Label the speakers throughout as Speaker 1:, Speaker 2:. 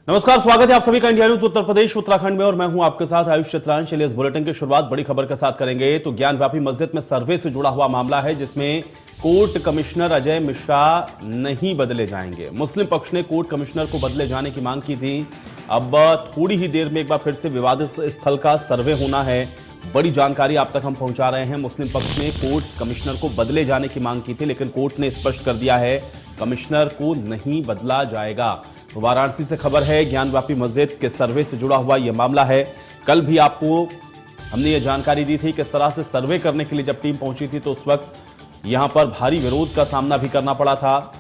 Speaker 1: नमस्कार, स्वागत है आप सभी का इंडिया न्यूज उत्तर प्रदेश उत्तराखंड में और मैं हूं आपके साथ आयुष चित्रांश। चलिए इस बुलेटिन की शुरुआत बड़ी खबर के साथ करेंगे। तो ज्ञानव्यापी मस्जिद में सर्वे से जुड़ा हुआ मामला है जिसमें कोर्ट कमिश्नर अजय मिश्रा नहीं बदले जाएंगे। मुस्लिम पक्ष ने कोर्ट कमिश्नर को बदले जाने की मांग की थी। अब थोड़ी ही देर में एक बार फिर से विवादित स्थल का सर्वे होना है। बड़ी जानकारी आप तक हम पहुंचा रहे हैं। मुस्लिम पक्ष ने कोर्ट कमिश्नर को बदले जाने की मांग की थी, लेकिन कोर्ट ने स्पष्ट कर दिया है कमिश्नर को नहीं बदला जाएगा। वाराणसी से खबर है, ज्ञानव्यापी मस्जिद के सर्वे से जुड़ा हुआ यह मामला है। कल भी आपको हमने ये जानकारी दी थी किस तरह से सर्वे करने के लिए जब टीम पहुंची थी तो उस वक्त यहां पर भारी विरोध का सामना भी करना पड़ा था।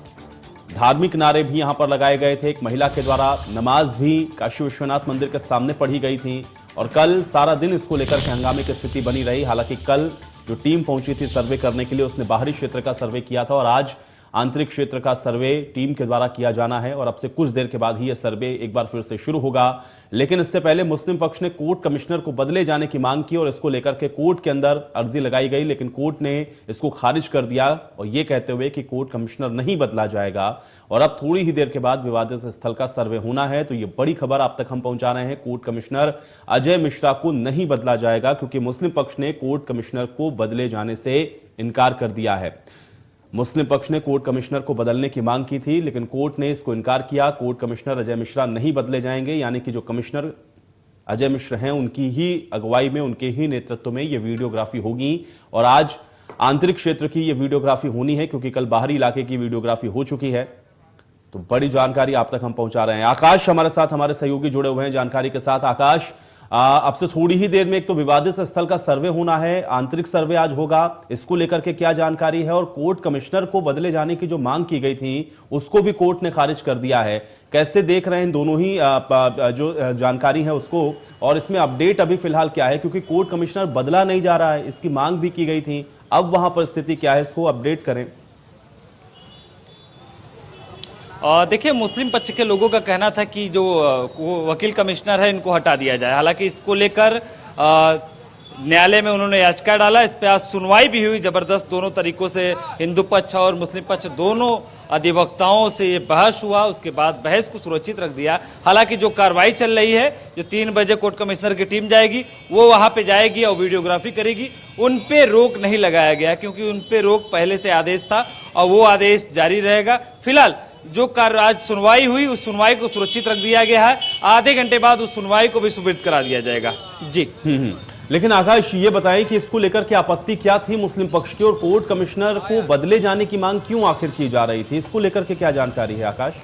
Speaker 1: धार्मिक नारे भी यहां पर लगाए गए थे। एक महिला के द्वारा नमाज भी काशी विश्वनाथ मंदिर के सामने पढ़ी गई थी और कल सारा दिन इसको लेकर के हंगामे की स्थिति बनी रही। हालांकि कल जो टीम पहुंची थी सर्वे करने के लिए उसने बाहरी क्षेत्र का सर्वे किया था और आज आंतरिक क्षेत्र का सर्वे टीम के द्वारा किया जाना है और अब से कुछ देर के बाद ही यह सर्वे एक बार फिर से शुरू होगा। लेकिन इससे पहले मुस्लिम पक्ष ने कोर्ट कमिश्नर को बदले जाने की मांग की और इसको लेकर के कोर्ट के अंदर अर्जी लगाई गई, लेकिन कोर्ट ने इसको खारिज कर दिया और यह कहते हुए कि कोर्ट कमिश्नर नहीं बदला जाएगा और अब थोड़ी ही देर के बाद विवादित स्थल का सर्वे होना है। तो यह बड़ी खबर आप तक हम पहुंचा रहे हैं। कोर्ट कमिश्नर अजय मिश्रा को नहीं बदला जाएगा क्योंकि मुस्लिम पक्ष ने कोर्ट कमिश्नर को बदले जाने से इनकार कर दिया है। मुस्लिम पक्ष ने कोर्ट कमिश्नर को बदलने की मांग की थी, लेकिन कोर्ट ने इसको इनकार किया। कोर्ट कमिश्नर अजय मिश्रा नहीं बदले जाएंगे, यानी कि जो कमिश्नर अजय मिश्र हैं उनकी ही अगुवाई में, उनके ही नेतृत्व में ये वीडियोग्राफी होगी और आज आंतरिक क्षेत्र की ये वीडियोग्राफी होनी है क्योंकि कल बाहरी इलाके की वीडियोग्राफी हो चुकी है। तो बड़ी जानकारी आप तक हम पहुंचा रहे हैं। आकाश हमारे साथ, हमारे सहयोगी जुड़े हुए हैं जानकारी के साथ। आकाश, अब से थोड़ी ही देर में एक तो विवादित स्थल का सर्वे होना है, आंतरिक सर्वे आज होगा, इसको लेकर के क्या जानकारी है और कोर्ट कमिश्नर को बदले जाने की जो मांग की गई थी उसको भी कोर्ट ने खारिज कर दिया है। कैसे देख रहे हैं दोनों ही जो जानकारी है उसको, और इसमें अपडेट अभी फिलहाल क्या है क्योंकि कोर्ट कमिश्नर बदला नहीं जा रहा है, इसकी मांग भी की गई थी, अब वहां पर स्थिति क्या है, इसको अपडेट करें।
Speaker 2: देखिए, मुस्लिम पक्ष के लोगों का कहना था कि जो वकील कमिश्नर है इनको हटा दिया जाए। हालांकि इसको लेकर न्यायालय में उन्होंने याचिका डाला। इस पर आज सुनवाई भी हुई जबरदस्त। दोनों तरीकों से हिंदू पक्ष और मुस्लिम पक्ष दोनों अधिवक्ताओं से ये बहस हुआ। उसके बाद बहस को सुरक्षित रख दिया। हालांकि जो कार्रवाई चल रही है, जो 3 बजे कोर्ट कमिश्नर की टीम जाएगी वो वहां पे जाएगी और वीडियोग्राफी करेगी, उन पे रोक नहीं लगाया गया क्योंकि उन पे रोक पहले से आदेश था और वो आदेश जारी रहेगा। फिलहाल जो आज सुनवाई हुई उस सुनवाई को सुरक्षित रख दिया गया है। आधे घंटे बाद उस सुनवाई को भी सुरक्षित करा दिया जाएगा। जी।
Speaker 1: लेकिन आकाश, ये बताएं कि इसको लेकर के आपत्ति क्या थी मुस्लिम पक्ष की और कोर्ट कमिश्नर को बदले जाने की मांग क्यों आखिर की जा रही थी, इसको लेकर के क्या जानकारी है आकाश?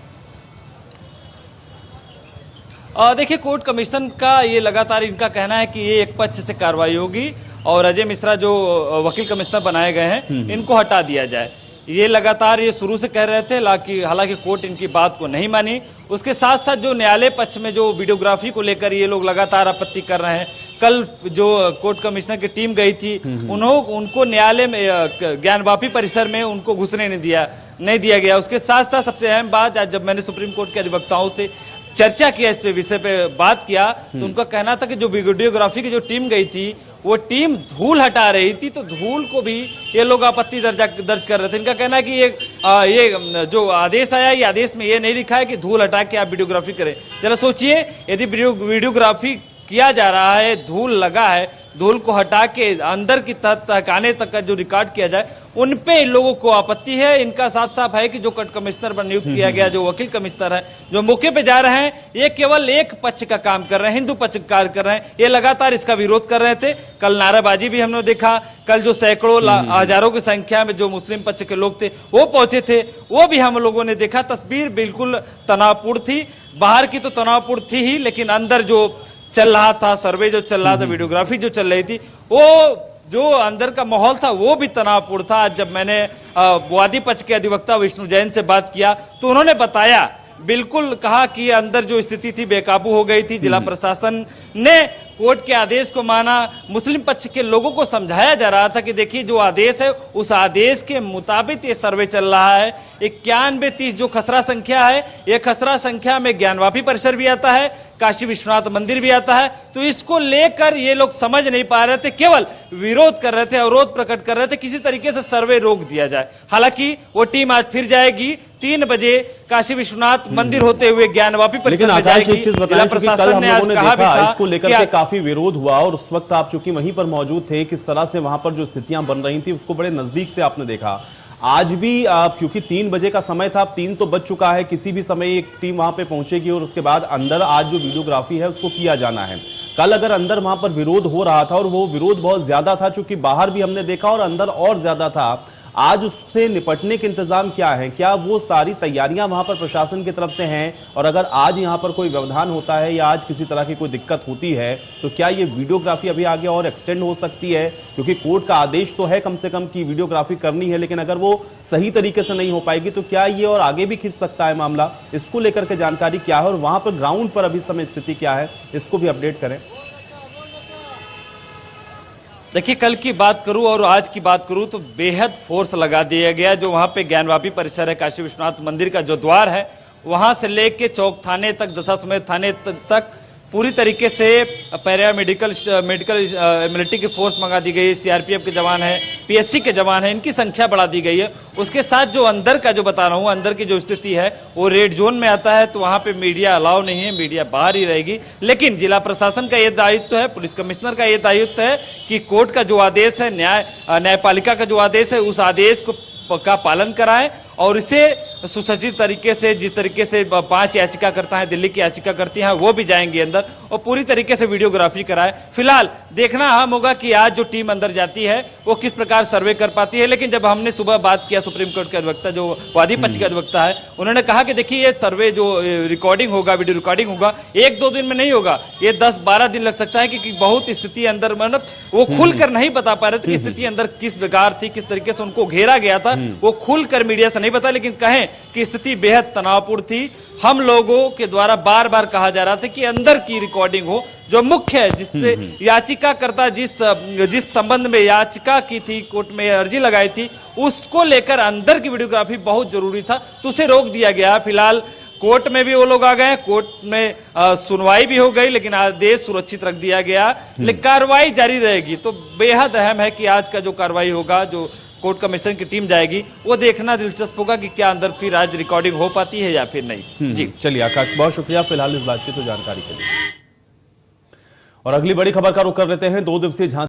Speaker 2: देखिए, कोर्ट कमिश्नर का ये लगातार इनका कहना है कि ये एक पक्ष से कार्रवाई होगी और अजय मिश्रा जो वकील कमिश्नर बनाए गए हैं इनको हटा दिया जाए। ये लगातार ये शुरू से कह रहे थे, हालांकि कोर्ट इनकी बात को नहीं मानी। उसके साथ साथ जो न्यायालय पक्ष में जो वीडियोग्राफी को लेकर ये लोग लगातार आपत्ति कर रहे हैं। कल जो कोर्ट कमिश्नर की टीम गई थी उनको न्यायालय में ज्ञानव्यापी परिसर में उनको घुसने नहीं दिया गया। उसके साथ साथ सबसे अहम बात, आज जब मैंने सुप्रीम कोर्ट के अधिवक्ताओं से चर्चा किया, इस पे विषय पे बात किया, तो उनका कहना था कि जो वीडियोग्राफी की जो टीम गई थी वो टीम धूल हटा रही थी, तो धूल को भी ये लोग आपत्ति दर्ज कर रहे थे। इनका कहना है कि ये जो आदेश आया, ये आदेश में ये नहीं लिखा है कि धूल हटा के आप वीडियोग्राफी करें। जरा सोचिए, यदि वीडियोग्राफी किया जा रहा है, धूल लगा है, धूल को हटा के अंदर की तहखाने तक का जो रिकॉर्ड किया जाए, उन पे इन लोगों को आपत्ति है। इनका साफ साफ है कि जो कमिश्नर पर नियुक्त किया गया, जो वकील कमिश्नर है, जो मौके पे जा रहे हैं, ये केवल एक पक्ष का काम कर रहे हैं, हिंदू पक्ष का कार्य कर रहे हैं। ये लगातार इसका विरोध कर रहे थे। कल नाराबाजी भी हमने देखा। कल जो सैकड़ों हजारों की संख्या में जो मुस्लिम पक्ष के लोग थे वो पहुंचे थे, वो भी हम लोगों ने देखा। तस्वीर बिल्कुल तनावपूर्ण थी। बाहर की तो तनावपूर्ण थी ही, लेकिन अंदर जो चल रहा था, सर्वे जो चल रहा था, वीडियोग्राफी जो चल रही थी, वो जो अंदर का माहौल था वो भी तनावपूर्ण था। आज जब मैंने वादी पक्ष के अधिवक्ता विष्णु जैन से बात किया तो उन्होंने बताया, बिल्कुल कहा कि अंदर जो स्थिति थी बेकाबू हो गई थी। जिला प्रशासन ने कोर्ट के आदेश को माना। मुस्लिम पक्ष के लोगों को समझाया जा रहा था कि देखिए, जो आदेश है उस आदेश के मुताबिक ये सर्वे चल रहा है। 9130 जो खसरा संख्या है, ये खसरा संख्या में ज्ञानव्यापी परिसर भी आता है, काशी विश्वनाथ मंदिर भी आता है। तो इसको लेकर ये लोग समझ नहीं पा रहे थे, केवल विरोध कर रहे थे, अवरोध प्रकट कर रहे थे, किसी तरीके से सर्वे रोक दिया जाए। हालांकि वो टीम आज फिर जाएगी 3 बजे काशी विश्वनाथ मंदिर होते हुए ज्ञानवापी परिसर
Speaker 1: लेकिन
Speaker 2: में
Speaker 1: आकाश
Speaker 2: जाएगी।
Speaker 1: एक चीज बताएं,
Speaker 2: जिला
Speaker 1: चूंकि कल
Speaker 2: प्रशासन
Speaker 1: हम
Speaker 2: ने आज
Speaker 1: लोगों ने
Speaker 2: कहा भी
Speaker 1: देखा
Speaker 2: था
Speaker 1: इसको लेकर के काफी विरोध हुआ और उस वक्त आप चूंकि वहीं पर मौजूद थे, किस तरह से वहां पर जो स्थितियां बन रही थी उसको बड़े नजदीक से आपने देखा। आज भी क्योंकि 3 बजे का समय था, अब 3 तो बज चुका है, किसी भी समय एक टीम वहां पे पहुंचेगी और उसके बाद अंदर आज जो वीडियोग्राफी है उसको किया जाना है। कल अगर अंदर वहां पर विरोध हो रहा था और वो विरोध बहुत ज्यादा था, चूंकि बाहर भी हमने देखा और अंदर और ज्यादा था, आज उससे निपटने के इंतजाम क्या है? क्या वो सारी तैयारियां वहां पर प्रशासन की तरफ से हैं? और अगर आज यहां पर कोई व्यवधान होता है या आज किसी तरह की कोई दिक्कत होती है तो क्या ये वीडियोग्राफी अभी आगे और एक्सटेंड हो सकती है? क्योंकि कोर्ट का आदेश तो है कम से कम कि वीडियोग्राफी करनी है, लेकिन अगर वो सही तरीके से नहीं हो पाएगी तो क्या ये और आगे भी खिंच सकता है मामला? इसको लेकर के जानकारी क्या है और वहां पर ग्राउंड पर अभी समय स्थिति क्या है, इसको भी अपडेट करें।
Speaker 2: देखिए, कल की बात करूं और आज की बात करूं तो बेहद फोर्स लगा दिया गया। जो वहां पे ज्ञानवापी परिसर है, काशी विश्वनाथ मंदिर का जो द्वार है, वहां से लेके चौक थाने तक, दशाश्वमेध थाने तक पूरी तरीके से पैरामेडिकल मिलिट्री की फोर्स मंगा दी गई है। सीआरपीएफ के जवान है, पीएससी के जवान है, इनकी संख्या बढ़ा दी गई है। उसके साथ जो अंदर का जो बता रहा हूं, अंदर की जो स्थिति है वो रेड जोन में आता है, तो वहां पे मीडिया अलाउ नहीं है, मीडिया बाहर ही रहेगी। लेकिन जिला प्रशासन का यह दायित्व है, पुलिस कमिश्नर का यह दायित्व है कि कोर्ट का जो आदेश है, न्यायपालिका का जो आदेश है, उस आदेश का पालन कराएं और इसे सुसज्जित तरीके से, जिस तरीके से 5 याचिकाकर्ता हैं, दिल्ली की याचिकाकर्ती हैं, वो भी जाएंगे अंदर और पूरी तरीके से वीडियोग्राफी कराएं। फिलहाल देखना अहम होगा कि आज जो टीम अंदर जाती है वो किस प्रकार सर्वे कर पाती है। लेकिन जब हमने सुबह बात किया सुप्रीम कोर्ट के अधिवक्ता, जो वादी पक्ष के अधिवक्ता है, उन्होंने कहा कि देखिए ये सर्वे जो रिकॉर्डिंग होगा, वीडियो रिकॉर्डिंग होगा, 1-2 दिन में नहीं होगा, ये 10-12 दिन लग सकता है, क्योंकि बहुत स्थिति अंदर, मतलब वो खुलकर नहीं बता पा रहे थे कि स्थिति अंदर किस प्रकार थी, किस तरीके से उनको घेरा गया था, वो खुलकर मीडिया से नहीं बता। लेकिन कहें कि स्थिति बेहद तनावपूर्ण थी। हम लोगों के द्वारा बार बार कहा जा रहा था कि अंदर की रिकॉर्डिंग हो, जो मुख्य है, जिससे याचिकाकर्ता जिस संबंध में याचिका की थी, कोर्ट में अर्जी लगाई थी, उसको लेकर अंदर की वीडियोग्राफी बहुत जरूरी था, तो उसे रोक दिया गया। फिलहाल कोर्ट में भी वो लोग आ गए, कोर्ट में सुनवाई भी हो गई, लेकिन आदेश सुरक्षित रख दिया गया, लेकिन कार्रवाई जारी रहेगी। तो बेहद अहम है कि आज का जो कार्रवाई होगा, जो कोर्ट कमिश्नर की टीम जाएगी, वो देखना दिलचस्प होगा कि क्या अंदर फिर आज रिकॉर्डिंग हो पाती है या फिर नहीं। जी
Speaker 1: चलिए आकाश, बहुत शुक्रिया फिलहाल इस बातचीत और जानकारी के लिए। और अगली बड़ी खबर का रुख कर लेते हैं। 2 दिवसीय झांसी